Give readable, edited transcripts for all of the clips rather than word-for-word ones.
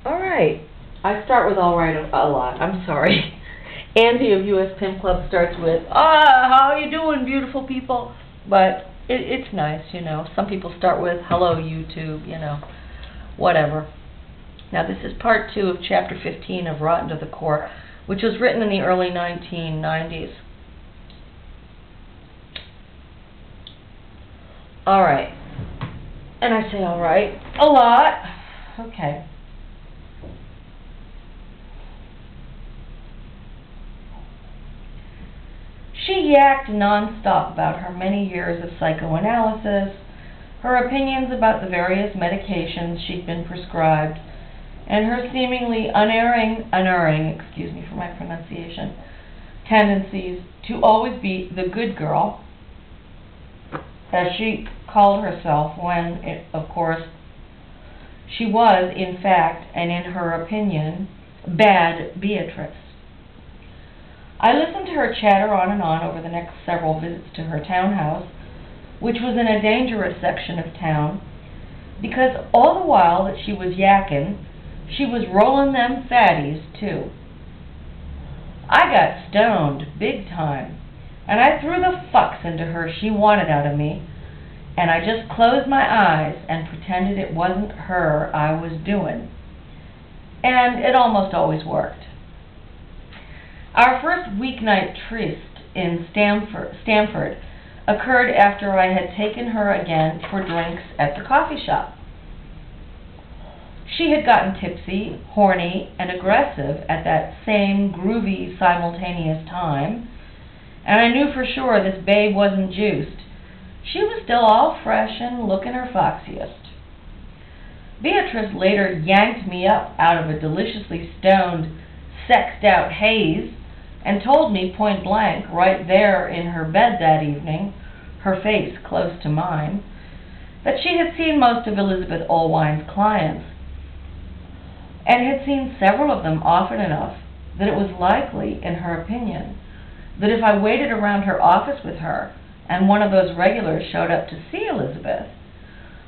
All right. I start with all right a lot. I'm sorry. Andy of US Pimp Club starts with, how are you doing, beautiful people? But it's nice, you know. Some people start with, hello, YouTube, you know, whatever. Now, this is part 2 of chapter 15 of Rotten to the Core, which was written in the early 1990s. All right. And I say all right a lot. Okay. She yacked nonstop about her many years of psychoanalysis, her opinions about the various medications she'd been prescribed, and her seemingly unerring, excuse me for my pronunciation, tendencies to always be the good girl, as she called herself when, of course, she was, in fact, and in her opinion, bad Beatrice. I listened to her chatter on and on over the next several visits to her townhouse, which was in a dangerous section of town, because all the while that she was yakking, she was rolling them fatties, too. I got stoned, big time, and I threw the fucks into her she wanted out of me, and I just closed my eyes and pretended it wasn't her I was doing. And it almost always worked. Our first weeknight tryst in Stamford occurred after I had taken her again for drinks at the coffee shop. She had gotten tipsy, horny, and aggressive at that same groovy simultaneous time, and I knew for sure this babe wasn't juiced. She was still all fresh and looking her foxiest. Beatrice later yanked me up out of a deliciously stoned, sexed-out haze and told me point blank, right there in her bed that evening, her face close to mine, that she had seen most of Elizabeth Allwine's clients, and had seen several of them often enough that it was likely, in her opinion, that if I waited around her office with her and one of those regulars showed up to see Elizabeth,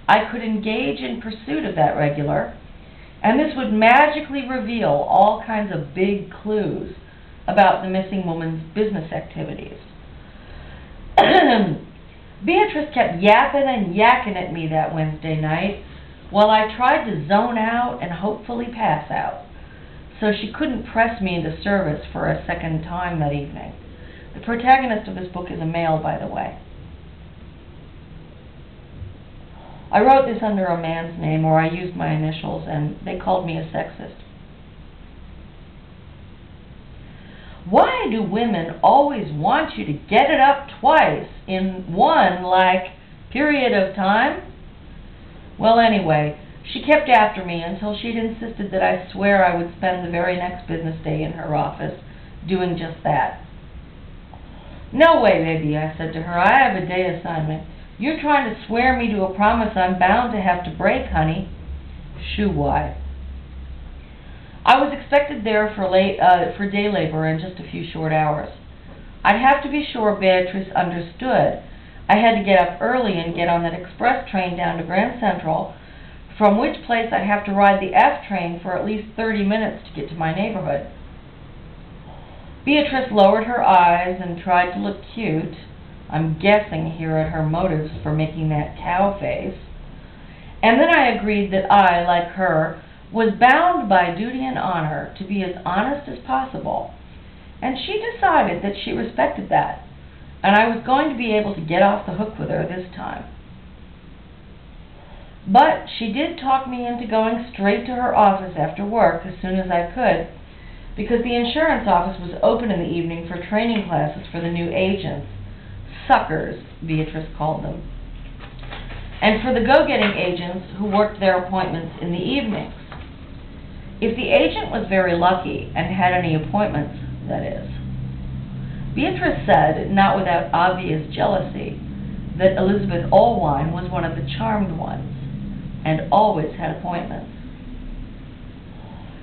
I could engage in pursuit of that regular, and this would magically reveal all kinds of big clues about the missing woman's business activities. Beatrice kept yapping and yakking at me that Wednesday night while I tried to zone out and hopefully pass out, so she couldn't press me into service for a second time that evening. The protagonist of this book is a male, by the way. I wrote this under a man's name, or I used my initials, and they called me a sexist. Why do women always want you to get it up twice in one, period of time? Well, anyway, she kept after me until she'd insisted that I swear I would spend the very next business day in her office doing just that. No way, baby, I said to her. I have a day assignment. You're trying to swear me to a promise I'm bound to have to break, honey. Shoo, why? I was expected there for day labor in just a few short hours. I'd have to be sure Beatrice understood. I had to get up early and get on that express train down to Grand Central, from which place I'd have to ride the F train for at least 30 minutes to get to my neighborhood. Beatrice lowered her eyes and tried to look cute. I'm guessing here at her motives for making that cow face. And then I agreed that I, like her, was bound by duty and honor to be as honest as possible. And she decided that she respected that, and I was going to be able to get off the hook with her this time. But she did talk me into going straight to her office after work as soon as I could, because the insurance office was open in the evening for training classes for the new agents. Suckers, Beatrice called them. And for the go-getting agents who worked their appointments in the evenings. If the agent was very lucky and had any appointments, that is. Beatrice said, not without obvious jealousy, that Elizabeth Allwine was one of the charmed ones, and always had appointments.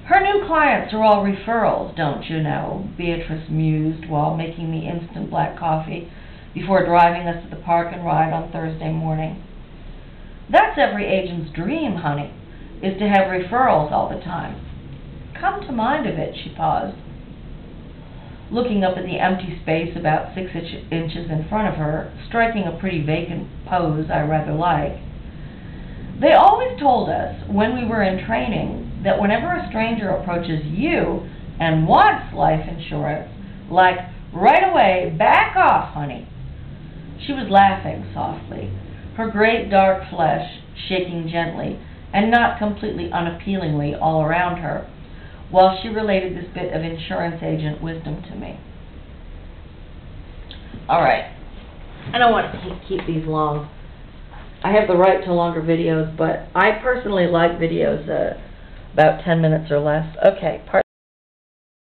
Her new clients are all referrals, don't you know, Beatrice mused while making the instant black coffee before driving us to the park and ride on Thursday morning. That's every agent's dream, honey. is to have referrals all the time. Come to mind of it, she paused, looking up at the empty space about 6 inches in front of her, striking a pretty vacant pose I rather like. They always told us, when we were in training, that whenever a stranger approaches you and wants life insurance, like, right away, back off, honey. She was laughing softly, her great dark flesh shaking gently and not completely unappealingly all around her, while she related this bit of insurance agent wisdom to me. All right. I don't want to keep these long. I have the right to longer videos, but I personally like videos about 10 minutes or less. Okay, part